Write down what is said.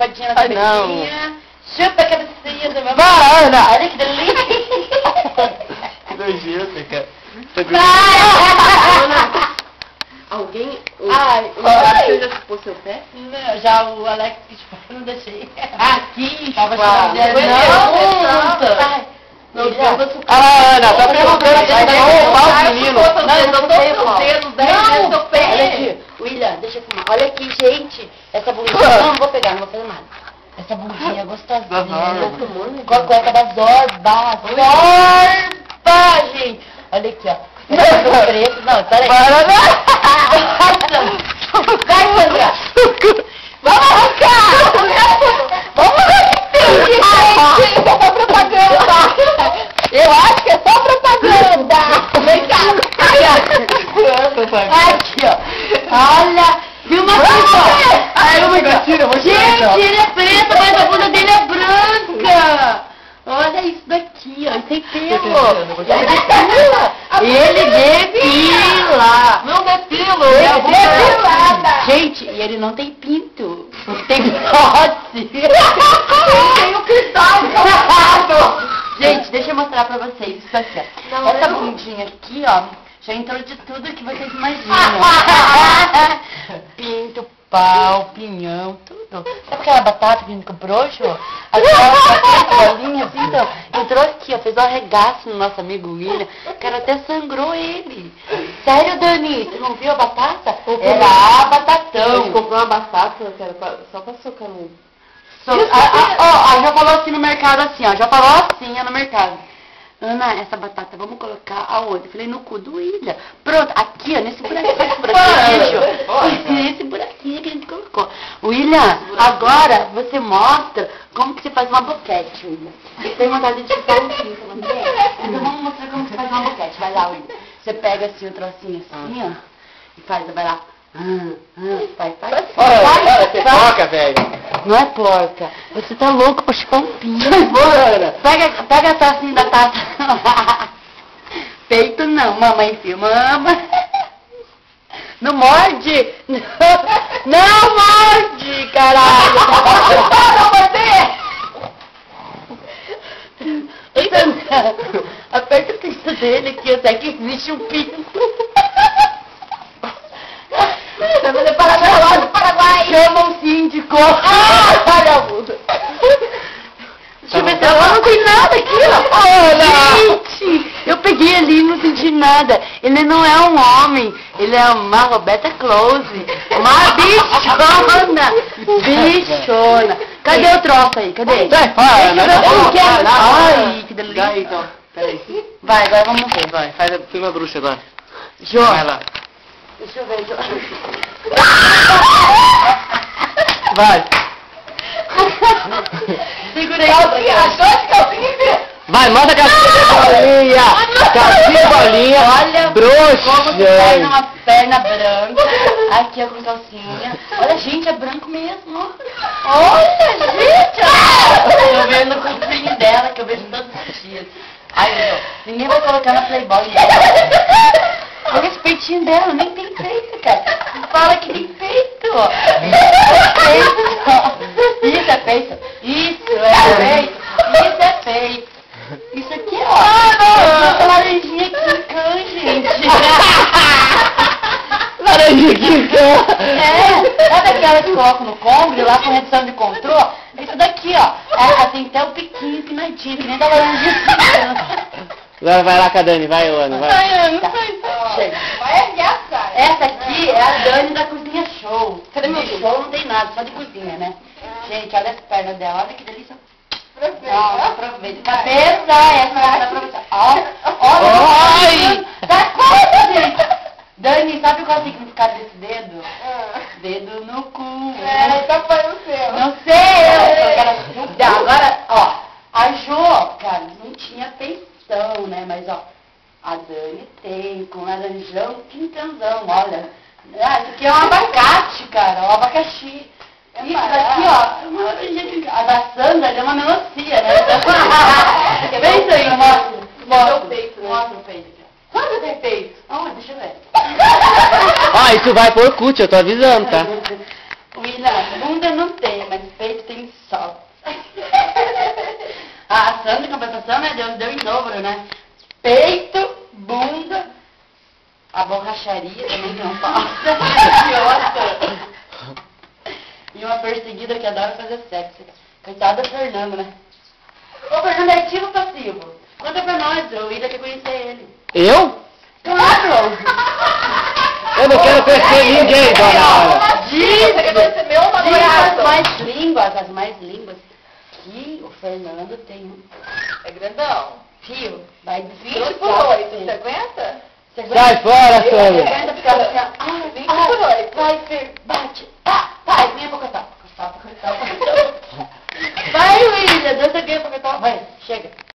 chupadinha na cabecinha. Chupa a cabecinha do meu... Vai, Ana! Olha que delícia! Que nojento, cara. Alguém... Você já chupou seu pé? Não, já o Alex que chupou, eu não deixei. Aqui, Tava chupando. Não, Ana, tá perguntando se você pegou o pau do menino. Olha aqui, William, deixa eu fumar. Olha aqui, gente, essa blusinha, não vou pegar, não vou fazer nada. Essa blusinha gostosinha, com a cueca da Zorba, gente. Olha aqui, ó. Preto, não, peraí. Vai, Sandra. Vamos arrancar. Vamos arrancar. Isso é só propaganda. Eu acho que é só propaganda. Vem cá. Aqui, ó. Olha. Filma aqui, ó. Gente, ele é preto, mas a bunda dele é branca. Olha isso daqui, ó. Tem pelo. Ele depila. Não depilo. Depilada. Gente, e ele não tem pinto. Tem tosse. Tem o cristal. Gente, deixa eu mostrar pra vocês isso aqui, ó. Essa bundinha aqui, ó, já entrou de tudo que vocês imaginam. Pinto, pau, pinhão, tudo. Sabe aquela batata que a gente comprou, Jô? Aquela bolinha assim, então, entrou aqui, ó, fez um arregaço no nosso amigo William. O cara até sangrou ele. Sério, Dani? Você não viu a batata? Era a batatão. A gente comprou uma batata, cara, só pra socar no... Já falou assim no mercado assim, ó. Já falou assim, ó, no mercado. Ana, essa batata, vamos colocar aonde? Falei, no cu do William. Pronto, aqui, ó, nesse buraquinho, nesse buraquinho que a gente colocou. William, agora você mostra como que você faz uma boquete, William. Você tem vontade de fazer assim, então vamos mostrar como que você faz uma boquete. Vai lá, William. Você pega assim o trocinho assim, ó, e faz, vai lá. Faz. Olha, você toca, velho. Não é porca. Você tá louco pra chupar um pinto. Bora! Pega a tacinha da taça. Peito não, mamãe filma. Não morde. Não morde, caralho. Não, aperta o pinto dele aqui, até que existe um pinto. Paraguai. Chama o síndico. Olha a bunda. Deixa eu ver se ela não tem nada aqui, ó. Gente, eu peguei ali e não senti nada. Ele não é um homem. Ele é uma Roberta Close. Uma bichona. Cadê o troço aí? Cadê? Ai, que delícia. Daí, então. Peraí. Vai, agora vamos ver. Vai, faz a filma bruxa agora. Jô. Vai lá. Deixa eu ver, Jô. Vai. Segura aí. Vai, manda a calcinha de bolinha. Calcinha de bolinha. Olha bruxa. como que pega uma perna branca. Aqui, ó, com calcinha. Olha, gente, é branco mesmo. Olha, gente. Eu vendo o calcinho dela, que eu vejo todos os dias. Ai, meu, ninguém vai colocar na Playboy. Olha esse peitinho dela, nem tem peito, cara. Fala que tem peito. Isso é peito. Isso é peito. Isso é peito. Isso aqui, ó. Essa laranjinha quicã, gente. Laranjinha quicã. Sabe aquela que coloca no Congre, lá com redução de controle? Isso daqui, ó. Ela tem até o piquinho empinadinho, que nem da laranjinha quicã. Agora vai lá com a Dani, vai, Ana, vai. Chega. Vai arregaçar. Essa aqui é a Dani da Cozinha Show. Cadê meu show? Não tem nada, só de cozinha, né? Gente, olha as pernas dela, olha que delícia. Aproveita. Cabeça, essa vai aproveitar. Olha. Dá conta, gente. Dani, sabe qual é o significado desse dedo? Dedo no cu. Então foi o seu. Não sei. Agora, ó, a Jo, cara, não tinha feição, né? Mas, ó, a Dani tem, com laranjão, quintãozão, olha. Isso aqui é um abacate, cara, um abacaxi. Isso daqui, ó, uma laranjinha. A da Sandra é uma melancia, né? Vem isso aí, mostra o peito. Mostra o peito. Quando tem peito? Deixa eu ver. Ó, isso vai por Orkut, eu tô avisando, tá? William, bunda não tem, mas peito tem penetração, né? Deu em dobro, né? Peito, bunda, a borracharia também não passa. E uma perseguida que adora fazer sexo. Coitada da Fernanda, né? Ô, Fernando, é ativo ou passivo? Conta pra nós, o Ida quer conhecer ele. Eu? Claro! Eu não quero conhecer ninguém, dona Ana. Você quer conhecer meu Diz namorado? as mais línguas, que o Fernando tem um É grandão. fio, vai 20 por 8, você aguenta? Você Sai fora, Você Sônia. aguenta ficar assim, ó, 20 por 8. vai, Fer,